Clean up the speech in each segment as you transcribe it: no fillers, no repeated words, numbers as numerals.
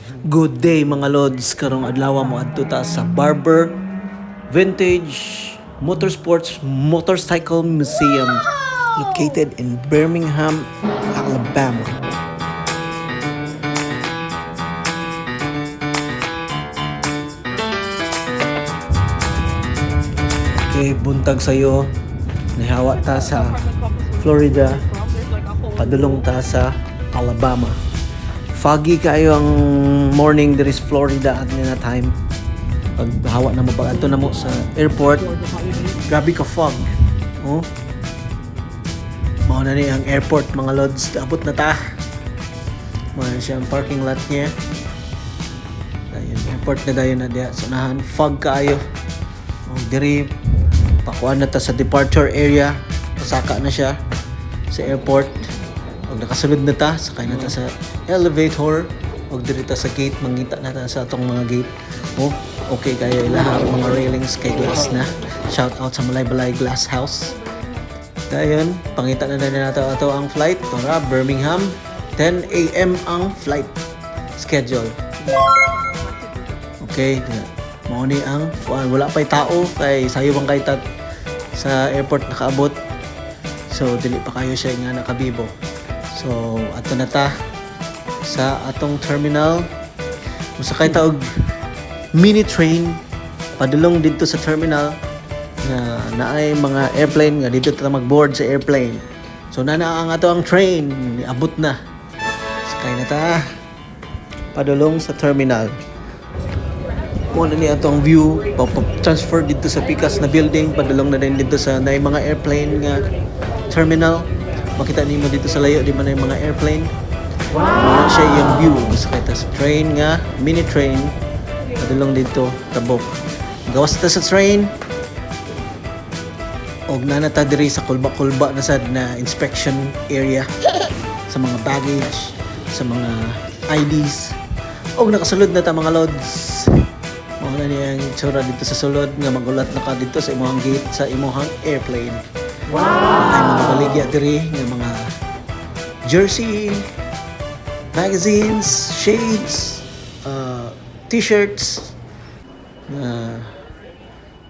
Good day mga lods, karong adlaw mo adto ta sa Barber Vintage Motorsports Motorcycle Museum located in Birmingham, Alabama. Okay, buntag sayo. Nihawa ta sa Florida, padulong ta sa Alabama. Foggy kayo ang morning there is Florida at nina time. Pag hawa na mo pag ato na mo sa airport, grabe ka fog. Oh. Mao na ni ang airport mga lods, abot na ta. Mao na siya ang parking lot niya. Ayun, airport na dayon na diha. Sunahan fog kaayo. Oh, diri pakuan na ta sa departure area. Pasaka na siya sa airport. Pag nakasulod na ta, sakay na ta sa elevator. Pag dirita sa gate, mangita na ta sa atong mga gate. Oh, okay kayo ilahang mga railings kay glass na. Shout out sa Malay-Balay Glass House. Dayon, pangita na nato ato ang flight. Tora, Birmingham. 10 a.m. ang flight schedule. Okay, mao ni ang wala pa'y tao kay sayo bang kay sa airport nakaabot. So, dili pa kayo siya nga nakabibo. So, ato na ta sa atong terminal. Musakay ta og mini train padulong dito sa terminal nga naay mga airplane nga dito ta magboard sa airplane. So, na ang ato ang train, abot na. Sakay na ta padulong sa terminal. Muna ni atong view, transfer dito sa pikas na building, padulong na din dito sa naay mga airplane nga terminal. Makita nimo dito sa layo di man yung mga airplane. Wow! Siya yung view sa kita sa train nga, mini train. Padulong dito, tabok. Gawas ta sa train. Og nanata diri sa kulba-kulba na sad na inspection area sa mga baggage, sa mga IDs. Og nakasulod na ta mga lods. Mao na niya ang itsura dito sa sulod nga magulat na ka dito sa imong gate sa imong airplane. Wow! Ay mga baligya diri ng mga jersey, magazines, shades, t-shirts na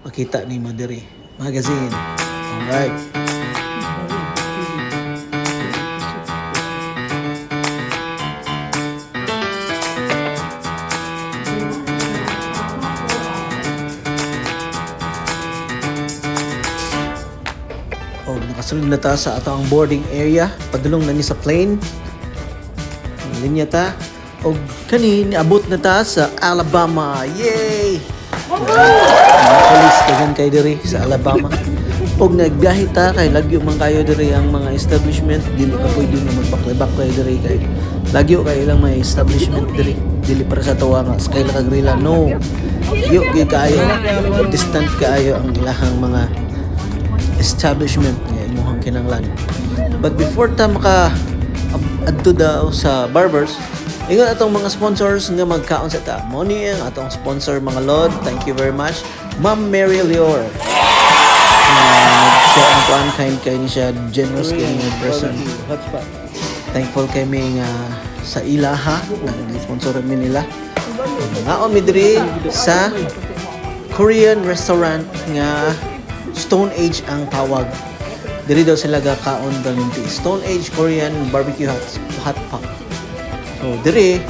makita ni mo diri. Magazine. Alright. O, nakasulod na ta sa atong boarding area. Padulong na ni sa plane. Ang linya ta. O, kani, niabot na ta sa Alabama. Yay! Mga police kagan kay diri sa Alabama. Og nagbiyahe ta kay lagyo man kayo diri ang mga establishment. Dili ka pwede na magbaklay-baklay diri kay lagyo kay ilang may establishment diri. Dili para sa tuwa nga sa kaila kagrila. No. Yo kayo. Distant kayo ang ilahang mga establishment nga imuhang kinahanglan. But before ta maka adto daw sa barbers, ingon atong mga sponsors nga magkaon sa ta. Mo ni ang atong sponsor mga lord. Thank you very much. Ma'am Mary Lior. Siya ang kuan kay ni siya generous kay nga person. Thankful kay mi nga sa ilaha nga sponsoran mi nila. Ngaon mi diri sa Korean restaurant nga Stone Age ang tawag. Diri daw sila gakaon dalinti. Stone Age Korean barbecue hot pot. So diri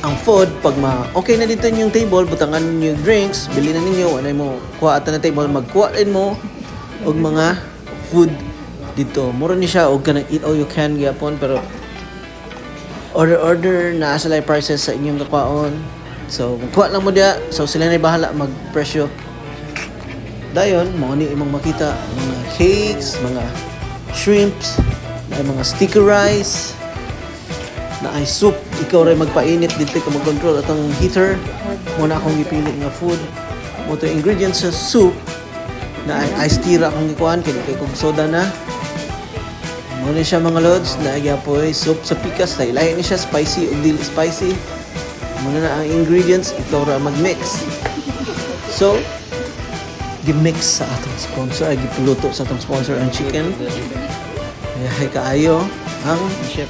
ang food pag okay na dito yung table, butangan niyo drinks, bili na ninyo, anay mo kuha ata na table, magkuha rin mo og mga food dito. Mura ni siya og kanang eat all you can gyapon pero order na sila prices sa inyong kakwaon. So kuha lang mo dia, so sila na bahala magpresyo. Dayon, mga ni imong makita mga cakes, mga shrimps, na mga sticky rice, na ay soup. Ikaw rin magpainit dito ka mag-control atong heater. Muna akong ipili nga food. Mo to ingredients sa soup na ay iced tea ra akong ikuan kay kung soda na. Mo ni siya mga lods na agyapoy soup sa pikas na ilahi ni siya spicy o dili spicy. Muna na ang ingredients ikaw ra mag-mix. So, gimix sa atong sponsor ay gipuluto sa atong sponsor ang chicken. Kaya kaayo ang chef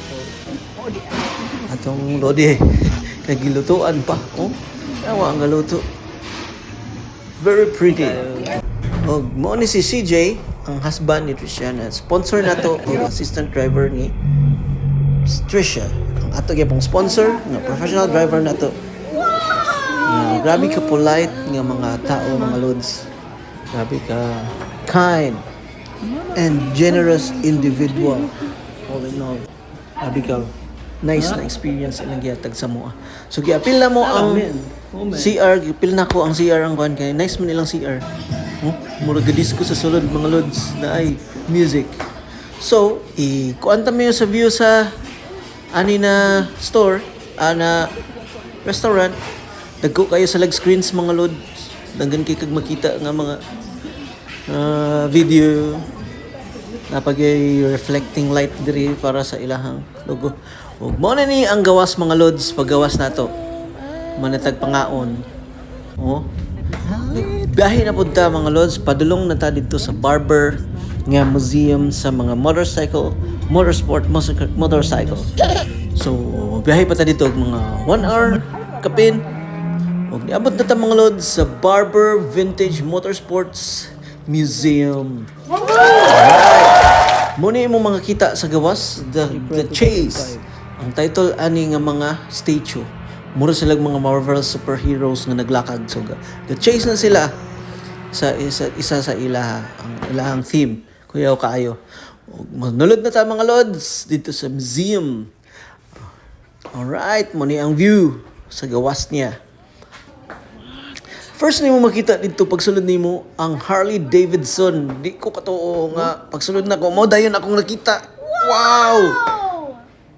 atong Lodi Nagilutuan pa. Oh, tawa ang galuto. Very pretty. Og mo ni si CJ, ang husband ni Tricia, sponsor na to o assistant driver ni Tricia. Ang ato gyapong sponsor nga professional driver na to. Grabe ka polite nga mga tao, mga lods. Grabe ka kind and generous individual. All in all. Grabe ka nice na experience ilang gihatag sa mo. So giapil na mo ang CR, giapil na ko ang CR ang kuan kay nice man ilang CR. Murag disco sa sulod mga lods na ay music. So, kuanta mo sa view sa ani na store, na restaurant. Dagko kayo sa lag screens mga lods. Danggan kay kag makita nga mga video napagay reflecting light diri para sa ilahang logo. Ug mo na ni ang gawas mga lods, paggawas nato. Manatag pangaon. Biyahe na punta mga lods, padulong na ta dito sa Barber nga museum sa mga motorcycle. So, biyahe pa ta dito mga 1 hour kapin. Ug niabot na ta mga lods sa Barber Vintage Motorsports Museum. Alright. Muna yung mga kita sa gawas, The Chase. Ang title ani nga mga statue. Mura silang mga Marvel superheroes nga naglakad. So, The Chase na sila sa isa sa ilaha. Ang ilahang theme. Kuyaw kaayo. Manulod na tayo mga lods dito sa museum. Alright, muna ang view sa gawas niya. First nimo makita dito pagsulod nimo ang Harley Davidson. Di ko katuo nga pagsulod na ko mo dayon akong nakita. Wow!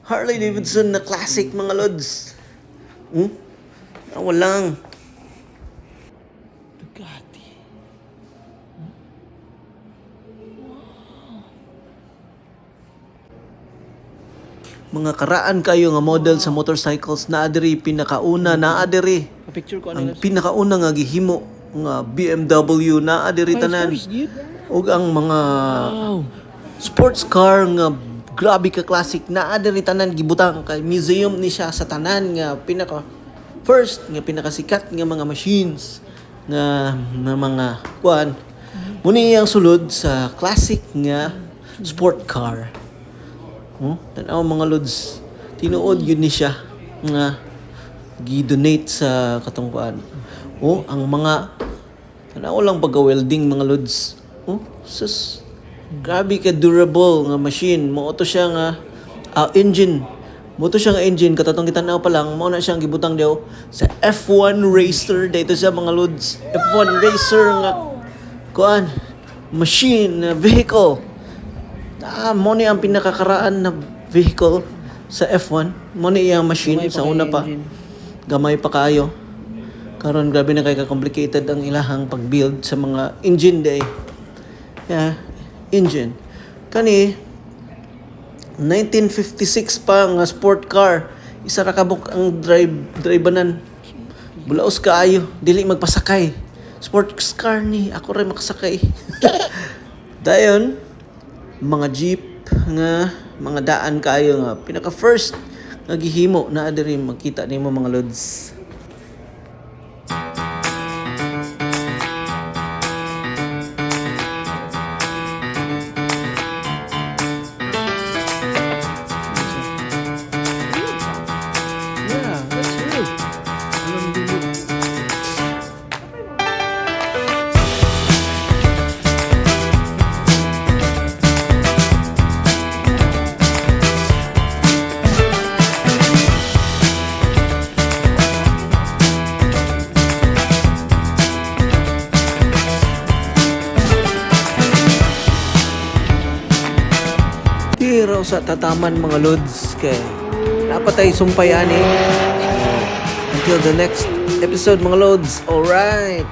Harley Davidson na classic mga lods. Walang Bugatti. Mga karaan kayo nga model sa motorcycles na adiri pinakauna na adiri. Ang pinakauna nga gihimo nga BMW na adiri tanan. Ug ang mga sports car nga grabe ka classic na adiri tanan gibutang kay museum ni siya sa tanan nga pinaka first nga pinakasikat nga mga machines nga mga kuan. Muni ang sulod sa classic nga sport car. Tanaw mga lods, tinuod yun ni siya nga gi-donate sa katungkuan. Ang mga tanaw lang pagka-welding mga lods. Sus, grabe ka durable nga machine. Mo to siya nga engine. Mo to siya nga engine katatong kitanaw pa lang mao na siyang gibutang daw sa F1 racer dito sa mga lods. F1 racer nga kuan machine vehicle. Mo ni ang pinakakaraan na vehicle sa F1. Mo ni iyang machine sa una pa. Gamay pa kayo. Karon grabe na kay ka-complicated ang ilahang pag-build sa mga engine day. Engine. Kani 1956 pa nga sport car. Isa ra kabuk ang driveanan. Bulaos kaayo, dili magpasakay. Sports car ni ako ray makasakay. Dayon mga jeep nga mga daan kayo nga pinaka first nga gihimo na adiri makita nimo mga lods. Raw sa tataman mga lods kay napatay sumpay ani. Until the next episode mga lods. Alright.